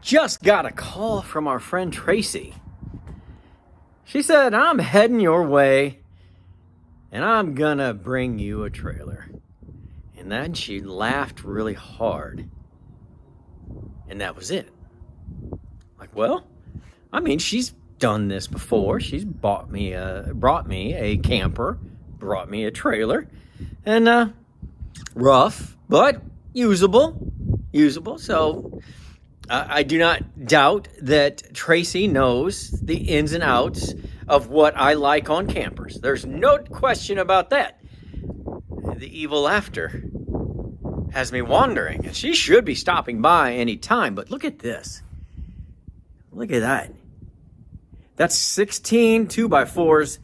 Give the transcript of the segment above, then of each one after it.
just got a call from our friend Tracy. She said, I'm heading your way and I'm gonna bring you a trailer. And then she laughed really hard. And that was it. Like, well, I mean, she's done this before. She's brought me a camper, brought me a trailer, and rough, but usable. So I do not doubt that Tracy knows the ins and outs of what I like on campers. There's no question about that. The evil laughter has me wondering, and she should be stopping by any time, but look at this. Look at that. That's 16 2x4s,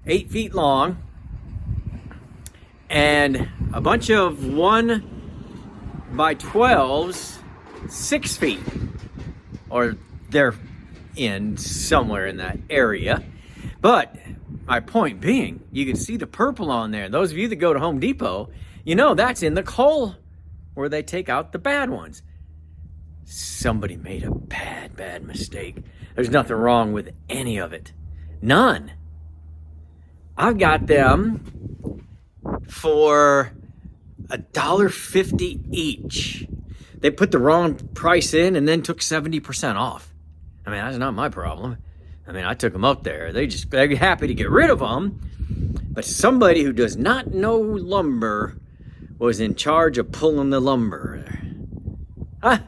8 feet long, and a bunch of 1x12s, 6 feet, or they're in somewhere in that area. But my point being, you can see the purple on there. Those of you that go to Home Depot, you know that's in the coal where they take out the bad ones. Somebody made a bad mistake. There's nothing wrong with any of it. None. I've got them for $1.50 each. They put the wrong price in and then took 70% off. I mean, that's not my problem. I mean, I took them up there. They're happy to get rid of them. But somebody who does not know lumber was in charge of pulling the lumber. Huh?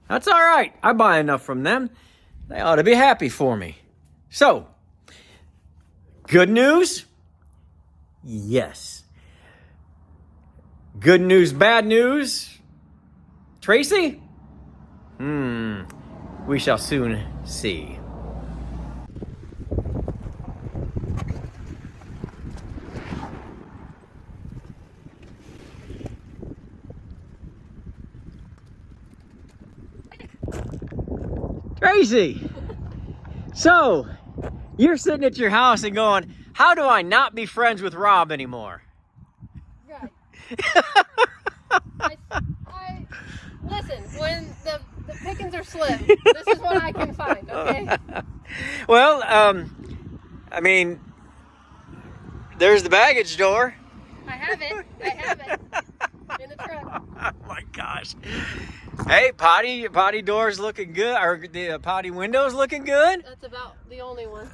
That's all right. I buy enough from them. They ought to be happy for me. So, good news? Yes. Good news, bad news? Tracy? We shall soon see. Tracy, so you're sitting at your house and going, how do I not be friends with Rob anymore? Right. Listen, when the pickings are slim, this is what I can find, okay? Well, I mean, there's the baggage door. I have it. In the truck. Oh my gosh. Hey, potty door's looking good, or the potty window's looking good. That's about the only one.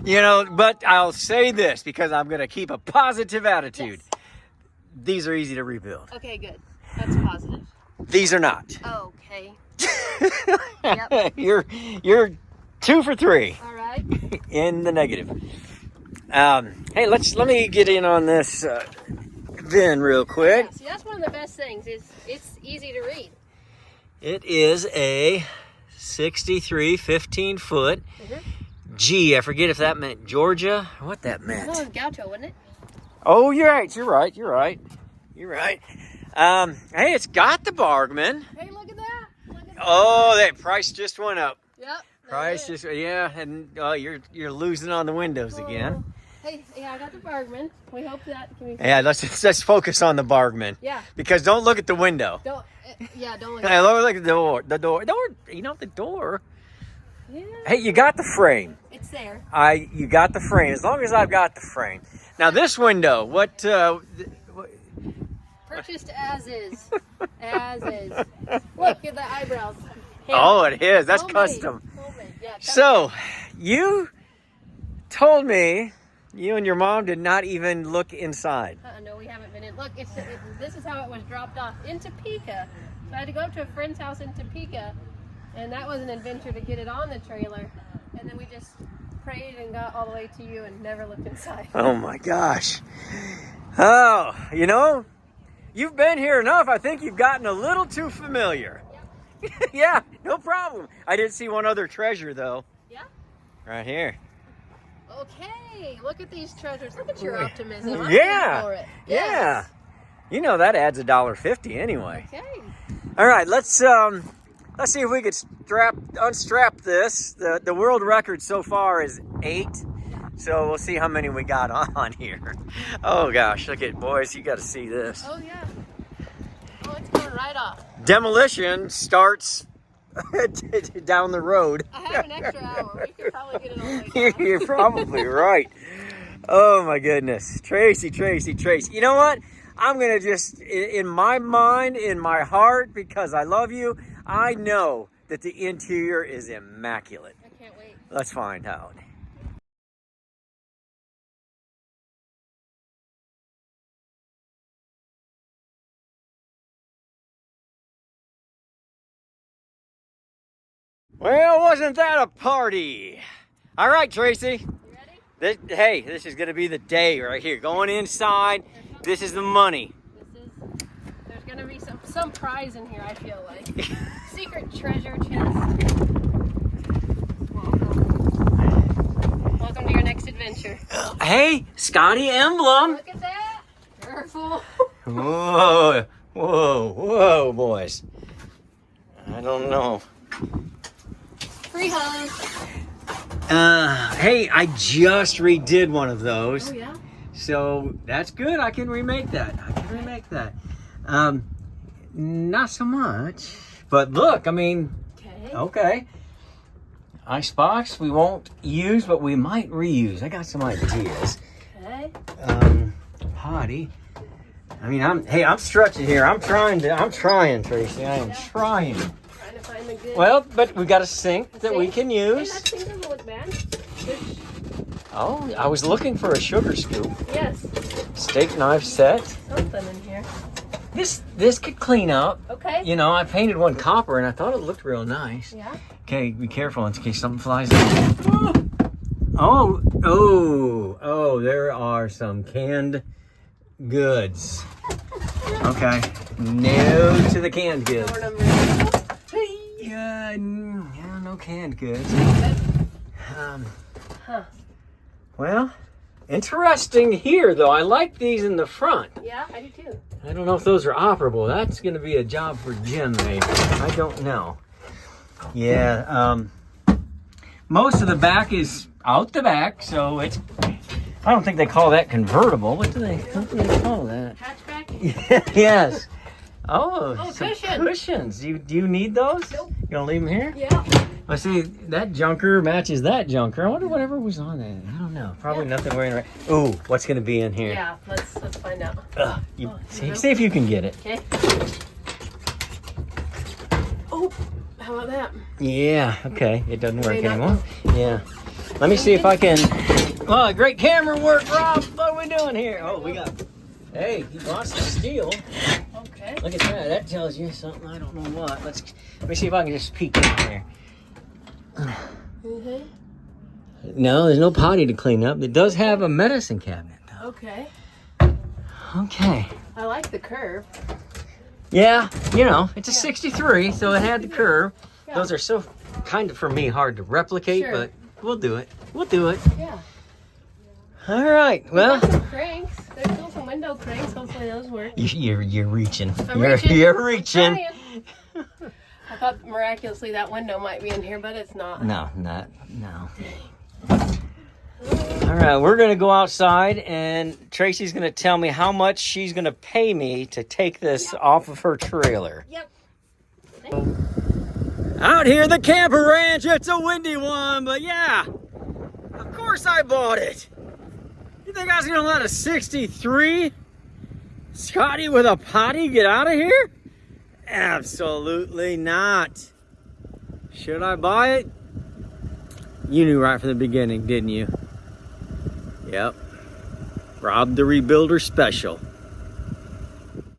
You know, but I'll say this because I'm going to keep a positive attitude. Yes. These are easy to rebuild. Okay, good. That's positive. These are not. Okay. Yep. You're 2 for 3. All right. In the negative. Hey, let me get in on this VIN real quick. Yeah, see, that's one of the best things. Is it's easy to read. It is a 63 15-foot G. I forget if that meant Georgia or what that meant. Well, it was Gaucho, wasn't it? Oh, you're right. Hey, it's got the Bargman. Hey, look at that. Oh, that price just went up. Yep. Price just, yeah, and you're losing on the windows again. Hey, yeah, I got the Bargman. We hope that can be. Yeah, let's focus on the Bargman. Yeah. Because don't look at the window. Don't look Hey, at look at the door. The door. You know the door. Yeah. Hey, you got the frame. It's there. You got the frame. As long as I've got the frame. Now this window, what? Purchased as is. As is. Look at the eyebrows. Oh, it is. That's Homemade. custom. Homemade. Yeah, custom. So, you told me you and your mom did not even look inside. No, we haven't been in. Look, this is how it was dropped off in Topeka. So I had to go up to a friend's house in Topeka, and that was an adventure to get it on the trailer. And then we just prayed and got all the way to you and never looked inside. Oh my gosh. Oh, you know, you've been here enough. I think you've gotten a little too familiar. Yep. Yeah, no problem. I did see one other treasure though. Yeah? Right here. Okay, look at these treasures. Look at your optimism. I'm Yeah. for it. Yeah. Yes. You know that adds $1.50 anyway. Okay. All right, let's see if we could unstrap this. The world record so far is 8. So we'll see how many we got on here. Oh gosh, look at boys, you got to see this. Oh yeah. Oh Oh, it's going right off. Demolition starts down the road. I have an extra hour. We could probably get it all the way down. You're probably right. Oh my goodness. Tracy. You know what? I'm going to just, in my mind, in my heart, because I love you, I know that the interior is immaculate. I can't wait. Let's find out. Well, wasn't that a party? All right, Tracy. You ready? This is going to be the day right here. Going inside. This is the money. There's going to be some prize in here, I feel like. Secret treasure chest. Welcome to your next adventure. Hey, Scotty emblem. Look at that. Careful. Whoa, boys. I don't know. Free hug. Hey, I just redid one of those. Oh, yeah? So that's good. I can remake that. Not so much. But look, I mean, okay. Icebox we won't use, but we might reuse. I got some ideas. Okay. Potty. I mean, I'm stretching here. I'm trying, Tracy. I am trying. Trying to find the good. Well, but we got a sink that we can Hey, use. that thing doesn't look bad. Oh, I was looking for a sugar scoop. Yes. Steak knife set. Something in here. This could clean up. Okay. You know, I painted one copper and I thought it looked real nice. Yeah. Okay, be careful in case something flies in. Oh, there are some canned goods. Okay, no to the canned goods. Door number 2. Yeah, no canned goods. Well, interesting here though. I like these in the front. Yeah, I do too. I don't know if those are operable. That's going to be a job for Jim, maybe. I don't know. Yeah, most of the back is out the back, so it's. I don't think they call that convertible. What do they call that? Hatchback? Yes. Oh, some cushion. cushions. Do you need those? Nope. You gonna leave them here? Yeah. I see that junker matches that junker. I wonder whatever was on that. I don't know. Probably nothing wearing right. Ooh, what's gonna be in here? Yeah, let's find out. See if you can get it. Okay. Oh, how about that? Yeah. Okay. It doesn't work May not anymore. Yeah. Let me see if I can. Well, great camera work, Rob. What are we doing here? Oh, we got. Hey, he bought some steel. Okay. Look at that. That tells you something. I don't know what. Let me see if I can just peek in here. Mm-hmm. No, there's no potty to clean up. It does have a medicine cabinet, though. Okay. Okay. I like the curve. Yeah, you know, it's a 63, so it had the curve. Yeah. Those are so kind of, for me, hard to replicate, Sure. but we'll do it. We'll do it. Yeah. All right. Well, Got some cranks. There's still some window cranks. Hopefully those work. you're reaching. I'm You're reaching. reaching. I'm trying. I thought miraculously that window might be in here, but it's not. No. All right, we're gonna go outside, and Tracy's gonna tell me how much she's gonna pay me to take this off of her trailer. Yep. Out here, the camper ranch. It's a windy one, but yeah, of course I bought it. You think I was gonna let a 63 Scotty with a potty get out of here? Absolutely not. Should I buy it? You knew right from the beginning, didn't you? Yep. Rob the Rebuilder Special.